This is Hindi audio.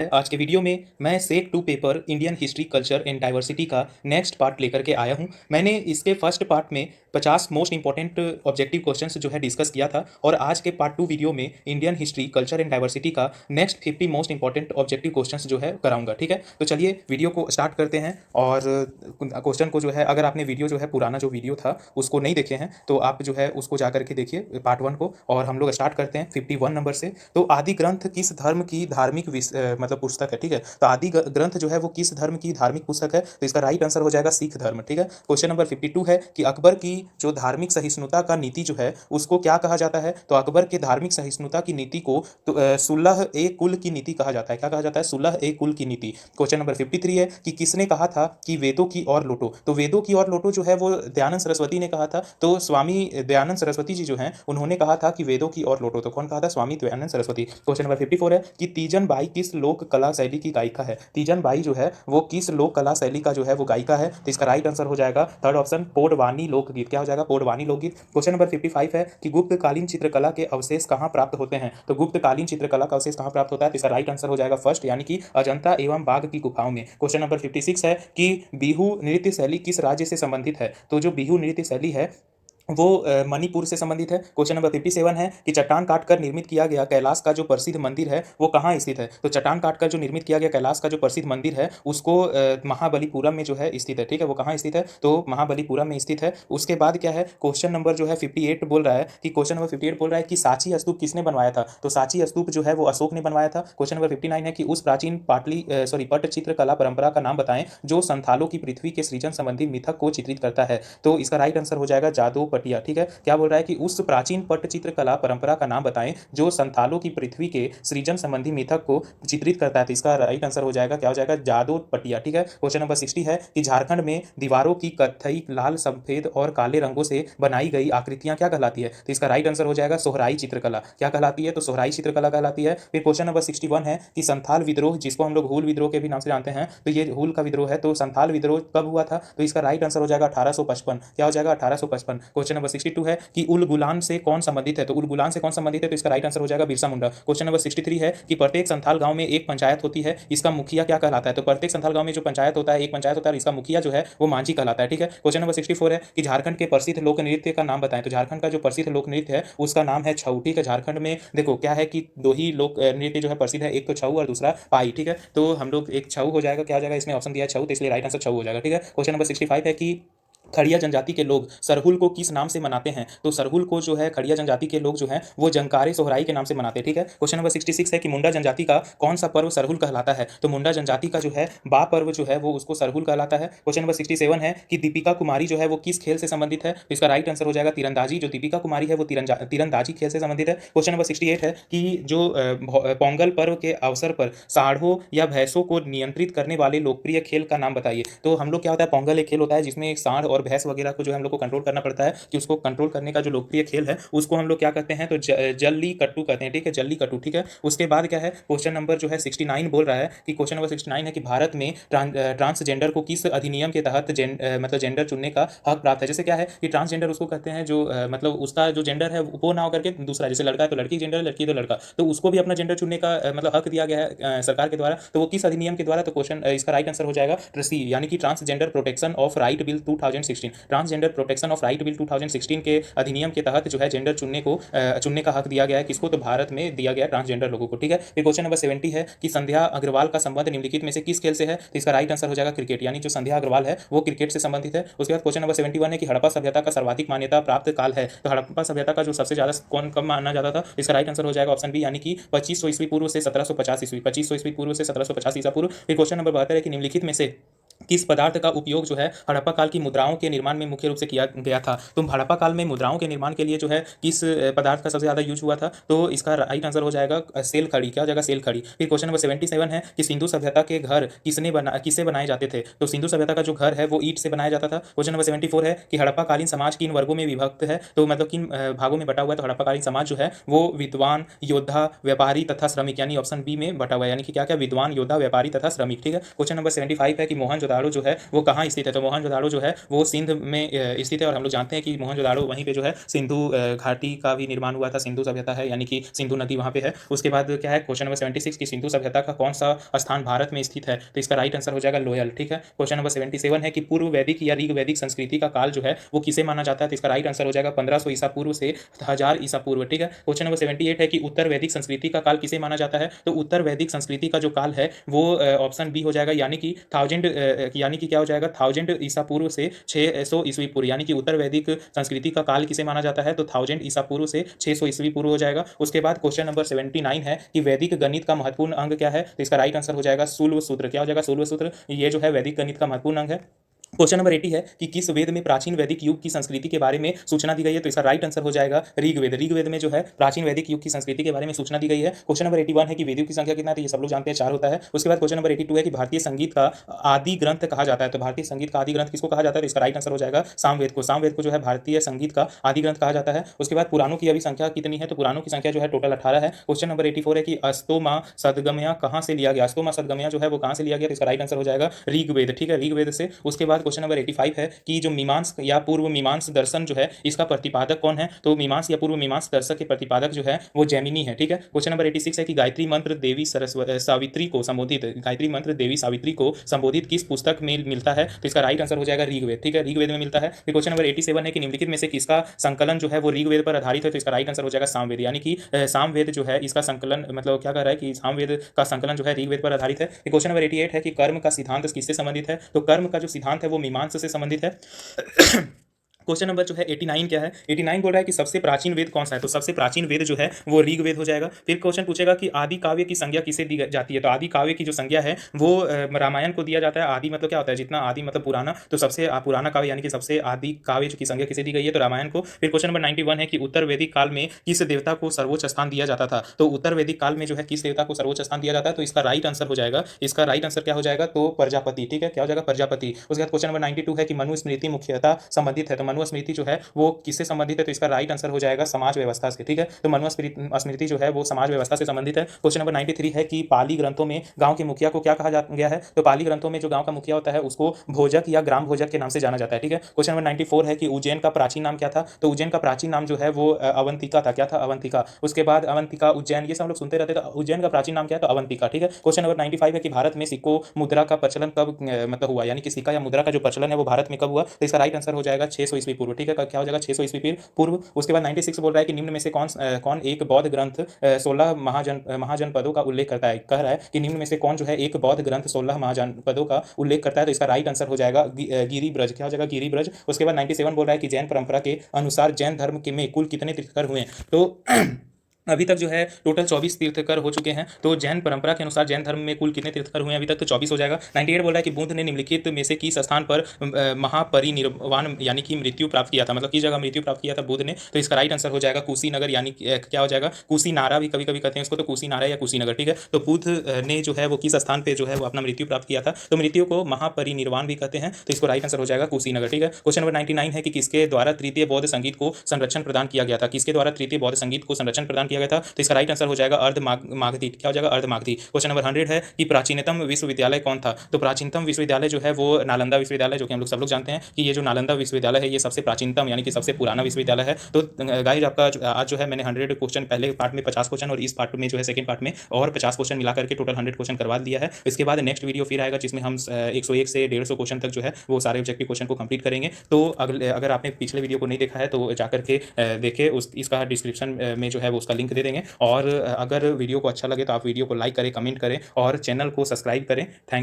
आज के वीडियो में मैं sec two paper Indian history culture and diversity का नेक्स्ट पार्ट लेकर के आया हूं। मैंने इसके फर्स्ट पार्ट में 50 मोस्ट इंपॉर्टेंट ऑब्जेक्टिव क्वेश्चंस जो है डिस्कस किया था और आज के पार्ट 2 वीडियो में Indian history culture and diversity का next 50 most important objective questions जो है कराऊंगा। ठीक है, तो चलिए वीडियो को स्टार्ट करते हैं। और क्वेश्चन को जो है, अगर आपने वीडियो जो है पुराना जो वीडियो था उसको नहीं देखे हैं तो आप जो है उसको जा करके देखिए पार्ट 1 को। और हम लोग स्टार्ट करते हैं 51 नंबर से। तो आदि ग्रंथ किस धर्म की धार्मिक मतलब पुस्तक है। ठीक है, तो आदि ग्रंथ जो है वो किस धर्म की धार्मिक पुस्तक है, तो इसका राइट आंसर हो जाएगा सिख धर्म। ठीक है, क्वेश्चन नंबर 52 है कि अकबर की जो धार्मिक सहिष्णुता का नीति जो है उसको क्या कहा जाता है, तो अकबर के धार्मिक सहिष्णुता की नीति को तो सुलह ए कुल की नीति कहा जाता है। क्या कहा जाता है? सुलह ए कुल की नीति। क्वेश्चन नंबर 53 है कि किसने कहा था कि वेदों की ओर लौटो, तो वेदों की ओर लौटो जो है वो दयानंद सरस्वती ने कहा था। तो स्वामी दयानंद सरस्वती जी जो हैं उन्होंने कहा था कि वेदों की ओर लौटो, तो कौन कहा था? स्वामी दयानंद सरस्वती। क्वेश्चन नंबर 54 है कि तीजन बाई किस लोक कला शैली की गायिका है। तीजन बाई जो है वो किस लोक कला शैली का जो है वो गायिका है, तो इसका राइट आंसर हो जाएगा थर्ड ऑप्शन पौडवानी लोकगीत। क्या हो जाएगा? पौडवानी लोकगीत। क्वेश्चन नंबर 55 है कि गुप्तकालीन चित्रकला के अवशेष कहाँ प्राप्त होते हैं, तो गुप्तकालीन चित्रकला का अवशेष कहाँ प्राप्त होता है, तो इसका राइट आंसर हो जाएगा फर्स्ट, यानी कि अजंता एवं बाघ की गुफाओं में। क्वेश्चन नंबर 56 है कि बिहू नृत्य शैली किस राज्य से संबंधित है, तो जो बिहू नृत्य शैली है वो मणिपुर से संबंधित है। क्वेश्चन नंबर 57 है कि चट्टान काटकर निर्मित किया गया कैलाश का जो प्रसिद्ध मंदिर है वो कहाँ स्थित है, तो चट्टान काटकर जो निर्मित किया गया कैलाश का जो प्रसिद्ध मंदिर है उसको महाबलीपुरम में जो है स्थित है। ठीक है, वो कहाँ स्थित है, तो महाबलीपुरम में स्थित है। उसके बाद क्या है, क्वेश्चन नंबर जो है 58 बोल रहा है कि क्वेश्चन नंबर 58 बोल रहा है कि सांची स्तूप किसने बनवाया था, तो सांची स्तूप जो है वो अशोक ने बनवाया था। क्वेश्चन नंबर 59 है कि उस प्राचीन पट्टचित्र कला परंपरा का नाम बताएं जो संथालों की पृथ्वी के सृजन संबंधी मिथक को चित्रित करता है, तो इसका राइट आंसर हो जाएगा जादू पटिया। ठीक है, क्या बोल रहा है कि उस प्राचीन पट्टचित्र कला परंपरा का नाम बताएं जो संथालों की पृथ्वी के सृजन संबंधी मिथक को चित्रित करता है, तो इसका राइट आंसर हो जाएगा क्या हो जाएगा? जादू पटिया। ठीक है, क्वेश्चन नंबर 60 है कि झारखंड में दीवारों की कत्थई लाल सफेद और काले रंगों से बनाई गई आकृतियां क्या कहलाती है, तो इसका राइट आंसर हो जाएगा सोहराई चित्रकला। क्या कहलाती है, तो सोहराई चित्रकला कहलाती है। फिर क्वेश्चन नंबर 61 है कि संथाल विद्रोह, जिसको हम लोग हूल विद्रोह के भी नाम से जानते हैं, तो ये हूल का विद्रोह है, तो संथाल विद्रोह कब हुआ था, तो इसका राइट आंसर हो जाएगा 1855। क्या हो जाएगा? 1855। क्वेश्चन नंबर 62 है कि उल गुलान से कौन संबंधित है, तो उल गुलान से कौन संबंधित है, तो इसका राइट आंसर हो जाएगा बिरसा मुंडा। क्वेश्चन नंबर 63 है कि प्रत्येक संथाल गांव में एक पंचायत होती है, इसका मुखिया क्या कहलाता है, तो प्रत्येक संथाल गांव में जो पंचायत होता है, एक पंचायत होता है, इसका मुखिया जो है वो मांझी कहलाता है। ठीक है, क्वेश्चन नंबर 64 है कि झारखंड के प्रसिद्ध लोक नृत्य का नाम बताएं, तो झारखंड का जो प्रसिद्ध लोक नृत्य है उसका नाम है छऊ। ठीक है, झारखंड में देखो क्या है कि दो ही लोक नृत्य जो है प्रसिद्ध है, एक तो छऊ और दूसरा पाई। ठीक है, तो हम लोग एक छऊ हो जाएगा, क्या हो जाएगा, इसमें ऑप्शन दिया है छऊ, तो इसलिए राइट आंसर छऊ हो जाएगा। ठीक है, क्वेश्चन नंबर 65 है कि खड़िया जनजाति के लोग सरहुल को किस नाम से मनाते हैं, तो सरहुल को जो है खड़िया जनजाति के लोग जो है वो जंकारे सोहराई के नाम से मनाते हैं। ठीक है, क्वेश्चन नंबर 66 है कि मुंडा जनजाति का कौन सा पर्व सरहुल कहलाता है, तो मुंडा जनजाति का जो है बा पर्व जो है वो उसको सरहुल कहलाता है। क्वेश्चन नंबर 67 है कि दीपिका कुमारी जो है वो किस खेल से संबंधित है, तो इसका राइट आंसर हो जाएगा तीरंदाजी। जो दीपिका कुमारी है वो तीरंदाजी खेल से संबंधित है। क्वेश्चन नंबर 68 है कि जो पोंगल पर्व के अवसर पर साढ़ों या भैंसों को नियंत्रित करने वाले लोकप्रिय खेल का नाम बताइए, तो हम लोग क्या होता है, पोंगल एक खेल होता है जिसमें एक सांड और भैंस वगैरह को जो हम लोग को कंट्रोल करना पड़ता है, कि उसको कंट्रोल करने का जो लोकप्रिय खेल है उसको हम लोग क्या कहते हैं, तो जल्ली कट्टू कहते हैं। ठीक है, जल्ली कट्टू। ठीक है, उसके बाद क्या है, क्वेश्चन नंबर जो है 69 बोल रहा है कि क्वेश्चन नंबर 69 है कि भारत में ट्रांसजेंडर को किस अधिनियम के तहत मतलब जेंडर चुनने का हक प्राप्त है। जैसे क्या है कि ट्रांसजेंडर उसको कहते हैं जो मतलब उसका जो जेंडर है वो ना होकर के दूसरा, जैसे लड़का है तो लड़की जेंडर, लड़की तो लड़का, तो उसको भी अपना जेंडर चुनने का मतलब हक दिया गया है सरकार के द्वारा, तो वो किस अधिनियम के द्वारा, तो क्वेश्चन इसका राइट आंसर हो जाएगा सी, यानी कि transgender protection of right bill 2016। Transgender protection of right bill 2016 के अधिनियम के तहत जो है जेंडर चुनने का हक दिया गया है किसको, तो भारत में दिया गया ट्रांसजेंडर लोगों को। ठीक है, फिर क्वेश्चन नंबर 70 है कि संध्या अग्रवाल का संबंध निम्नलिखित में से किस खेल से है, तो इसका राइट आंसर हो जाएगा क्रिकेट, यानी जो संध्या अग्रवाल है वो क्रिकेट से संबंधित है। उसके बाद क्वेश्चन नंबर 71 है कि हड़प्पा सभ्यता का सर्वाधिक मान्यता प्राप्त काल है, तो हड़प्पा सभ्यता का जो सबसे ज्यादा कौन कब माना जाता था, इसका राइट आंसर हो जाएगा ऑप्शन बी, यानी कि 2500 ईस्वी पूर्व से 1750 ईस्वी, 2500 ईस्वी पूर्व से 1750 ईसा पूर्व। फिर क्वेश्चन नंबर 72 है कि निम्नलिखित में से किस पदार्थ का उपयोग जो है हड़प्पा काल की मुद्राओं के निर्माण में मुख्य रूप से किया गया था, तो हड़प्पा काल में मुद्राओं के निर्माण के लिए जो है किस पदार्थ का सबसे ज्यादा यूज हुआ था, तो इसका राइट आंसर हो जाएगा सेल खड़ी। क्या हो जाएगा? सेल खड़ी। फिर क्वेश्चन नंबर 77 है कि सिंधु सभ्यता के घर किससे बनाए जाते थे, तो सिंधु सभ्यता का जो घर है वो ईंट से बनाया जाता था। क्वेश्चन नंबर 74 है कि हड़प्पा कालीन समाज किन वर्गों में विभक्त है, तो मतलब किन भागों में बटा हुआ है, तो हड़प्पा कालीन समाज जो है वो विद्वान, योद्धा, व्यापारी तथा श्रमिक, यानी ऑप्शन बी में बटा हुआ है, यानी कि क्या क्या, विद्वान, योद्धा, व्यापारी तथा श्रमिक। ठीक है, क्वेश्चन नंबर 75 है कि मोहनजोदड़ो मोहनजोदाड़ो जो है वो कहाँ स्थित है, तो मोहनजोदाड़ो जो है वो सिंध में स्थित है। और हम लोग जानते हैं कि मोहनजोदाड़ो वहीं पे जो है सिंधु घाटी का भी निर्माण हुआ था, सिंधु सभ्यता है यानी कि सिंधु नदी वहाँ पे है। उसके बाद क्या है क्वेश्चन नंबर 76 की सिंधु सभ्यता का कौन सा स्थान भारत में स्थित है, तो इसका राइट आंसर हो जाएगा लोयल। ठीक है, क्वेश्चन नंबर 77 है कि पूर्व वैदिक या ऋग वैदिक संस्कृति का काल जो है वो किसे माना जाता है, तो इसका राइट आंसर हो जाएगा 1500 ईसा पूर्व से 1000 ईसा पूर्व। ठीक है, क्वेश्चन नंबर 78 है कि उत्तर वैदिक संस्कृति का काल किसे माना जाता है, तो उत्तर वैदिक संस्कृति का जो काल है वो ऑप्शन बी हो जाएगा, यानी कि 1000 यानी कि क्या हो जाएगा 1000 ईसा पूर्व से 600 ईस्वी पूर्व, यानी कि उत्तर वैदिक संस्कृति का काल किसे माना जाता है, तो 1000 ईसा पूर्व से 600 ईस्वी पूर्व हो जाएगा। उसके बाद क्वेश्चन नंबर 79 है कि वैदिक गणित का महत्वपूर्ण अंग क्या है, तो इसका राइट आंसर हो जाएगा शूल्व सूत्र। क्या हो जाएगा शूल्व सूत्र, ये जो है वैदिक गणित का महत्वपूर्ण अंग है। क्वेश्चन नंबर 80 है कि किस वेद में प्राचीन वैदिक युग की संस्कृति के बारे में सूचना दी गई है, तो इसका राइट आंसर हो जाएगा ऋग्वेद। ऋग्वेद में जो है प्राचीन वैदिक युग की संस्कृति के बारे में सूचना दी गई है। क्वेश्चन नंबर 81 है कि वेदियों की संख्या कितना है, तो ये सब लोग जानते हैं 4 होता है। उसके बाद क्वेश्चन नंबर 82 है कि भारतीय संगीत का आदि ग्रंथ कहा जाता है, तो भारतीय संगीत का आदि ग्रंथ किसको कहा जाता है, तो इसका राइट आंसर हो जाएगा सामवेद को। सामवेद को जो है भारतीय संगीत का आदि ग्रंथ कहा जाता है। उसके बाद पुराणों की अभी संख्या कितनी है, तो पुराणों की संख्या जो है टोटल 18 है। क्वेश्चन नंबर 84 है कि अस्तोमा सदगमया कहाँ से लिया गया, अस्तोमा सदगमया जो है वो कहाँ से लिया गया, तो इसका राइट आंसर हो जाएगा ऋग्वेद। ठीक है, ऋग्वेद से। उसके बाद क्वेश्चन नंबर 85 है कि जो मीमांस या पूर्व मीमांस दर्शन जो है इसका प्रतिपादक कौन है, तो मीमांस या पूर्व मीमांस दर्शक के प्रतिपादक जो है वो जैमिनी है। ठीक है, क्वेश्चन नंबर 86 है कि गायत्री मंत्र देवी सावित्री को संबोधित, गायत्री मंत्र देवी सावित्री को संबोधित किस पुस्तक में मिलता है, तो इसका राइट आंसर हो जाएगा ऋग्वेद। ठीक है, ऋग्वेद में मिलता है। फिर क्वेश्चन नंबर 87 है कि निम्नलिखित में से किसका संकलन जो है वो ऋग्वेद पर आधारित है, तो इसका राइट आंसर हो जाएगा सामवेद, यानी कि सामवेद जो है इसका संकलन, मतलब क्या कर रहा है कि सामवेद का संकलन जो है ऋग्वेद पर आधारित है। क्वेश्चन नंबर 88 है कि कर्म का सिद्धांत किससे संबंधित है, तो कर्म का जो सिद्धांत है वो मीमांसा से संबंधित है। क्वेश्चन नंबर जो है 89 क्या है, 89 बोल रहा है कि सबसे प्राचीन वेद कौन सा है, तो सबसे प्राचीन वेद जो है वो ऋग्वेद हो जाएगा। फिर क्वेश्चन पूछेगा कि आदि काव्य की संज्ञा किसे दी जाती है, तो आदि काव्य की जो संज्ञा है वो रामायण को दिया जाता है। आदि मतलब क्या होता है, जितना आदि मतलब पुराना, तो सबसे पुराना काव्य यानी कि सबसे आदि काव्य की संज्ञा किसे दी गई है, तो रामायण को। फिर क्वेश्चन नंबर 91 है कि उत्तर वैदिक काल में किस देवता को सर्वोच्च स्थान दिया जाता था, तो उत्तर वैदिक काल में जो है किस देवता को सर्वोच्च स्थान दिया जाता है, तो इसका राइट आंसर हो जाएगा, इसका राइट आंसर क्या हो जाएगा, तो प्रजापति। ठीक है, क्या हो जाएगा प्रजापति। उसके बाद क्वेश्चन नंबर 92 है कि मनुस्मृति मुख्यतः संबंधित है, तो मनुस्मृति जो है वो किससे संबंधित है, तो इसका राइट आंसर हो जाएगा समाज व्यवस्था से। ठीक है, तो मनुस्मृति जो है वो समाज व्यवस्था से संबंधित है। क्वेश्चन नंबर 93 है कि पाली ग्रंथों में गांव के मुखिया को क्या कहा गया है, तो पाली ग्रंथों में जो गांव का मुखिया होता है उसको भोजक या ग्राम भोजक के नाम से जाना जाता है। ठीक है, क्वेश्चन नंबर 94 है कि उज्जैन का प्राचीन नाम क्या था, तो उज्जैन का प्राचीन नाम जो है वो अवंतिका था। क्या था, अवंतिका। उसके बाद अवंतिका, उज्जैन, ये सब हम लोग सुनते रहते, तो उज्जैन का प्राचीन नाम क्या है, तो अवंतिका। ठीक है, क्वेश्चन नंबर 95 है कि भारत में सिक्कों मुद्रा का प्रचलन कब मतलब हुआ, यानी कि सिक्का या मुद्रा का जो प्रचलन है वो भारत में कब हुआ, तो इसका राइट आंसर हो जाएगा 600 ईस्वी पूर्व। ठीक है, क्या हो जाएगा 600 ईस्वी पूर्व। उसके बाद 96 बोल रहा है कि निम्न में से कौन एक बौद्ध ग्रंथ 16 महाजनपदों का उल्लेख करता है, कह रहा है कि निम्न में से कौन जो है एक बौद्ध ग्रंथ 16 महाजनपदों का उल्लेख करता है, तो इसका राइट आंसर हो जाएगा गिरिब्रज। क्या हो जाएगा, गिरिब्रज। उसके बाद 97 बोल रहा है कि जैन परंपरा के अनुसार जैन धर्म के में कुल कितने तीर्थंकर हुए, तो अभी तक जो है टोटल 24 तीर्थंकर हो चुके हैं। तो जैन परंपरा के अनुसार जैन धर्म में कुल कितने तीर्थंकर हुए हैं अभी तक, तो 24 हो जाएगा। 98 बोल रहा है कि बुद्ध ने निम्नलिखित में से किस स्थान पर महापरिनिर्वाण यानी कि मृत्यु प्राप्त किया था, मतलब किस जगह मृत्यु प्राप्त किया था बुद्ध ने, तो इसका राइट आंसर हो जाएगा कुशीनगर, यानी क्या हो जाएगा कुशीनारा भी कभी कभी कहते हैं इसको, तो कुशीनारा या कुशीनगर। ठीक है, तो बुद्ध ने जो है वो किस स्थान पर जो है वो अपना मृत्यु प्राप्त किया था, तो मृत्यु को महापरिनिर्वाण भी कहते हैं, तो इसको राइट आंसर हो जाएगा कुशीनगर। ठीक है, क्वेश्चन नंबर 99 है कि किसके द्वारा तृतीय बौद्ध संगीत को संरक्षण प्रदान किया गया था, किसके द्वारा तृतीय बौद्ध संगीत को संरक्षण प्रदान किया गया था, तो इसका राइट आंसर हो जाएगा अर्धमागधी। क्या हो जाएगा, अर्धमागधी। क्वेश्चन नंबर 100 है कि प्राचीनतम विश्वविद्यालय कौन था, तो प्राचीनतम विश्वविद्यालय जो है वो नालंदा विश्वविद्यालय, जो कि हम लोग सब लोग जानते हैं कि ये जो नालंदा विश्वविद्यालय है ये सबसे प्राचीनतम यानी कि सबसे पुराना विश्वविद्यालय है। तो गाइस आपका आज जो है मैंने 100 क्वेश्चन, पहले पार्ट में 50 क्वेश्चन और इस पार्ट में जो है सेकंड पार्ट में और 50 क्वेश्चन मिला करके टोटल 100 क्वेश्चन करवा दिया है। इसके बाद नेक्स्ट वीडियो फिर आएगा जिसमें हम 101 से 150 क्वेश्चन तक जो है वो सारे ऑब्जेक्टिव क्वेश्चन को कंप्लीट करेंगे। तो अगर आपने पिछले वीडियो को नहीं देखा है तो जाकर के देखें, इसका डिस्क्रिप्शन में जो है वो उसका लिंक दे देंगे। और अगर वीडियो को अच्छा लगे तो आप वीडियो को लाइक करें, कमेंट करें और चैनल को सब्सक्राइब करें। थैंक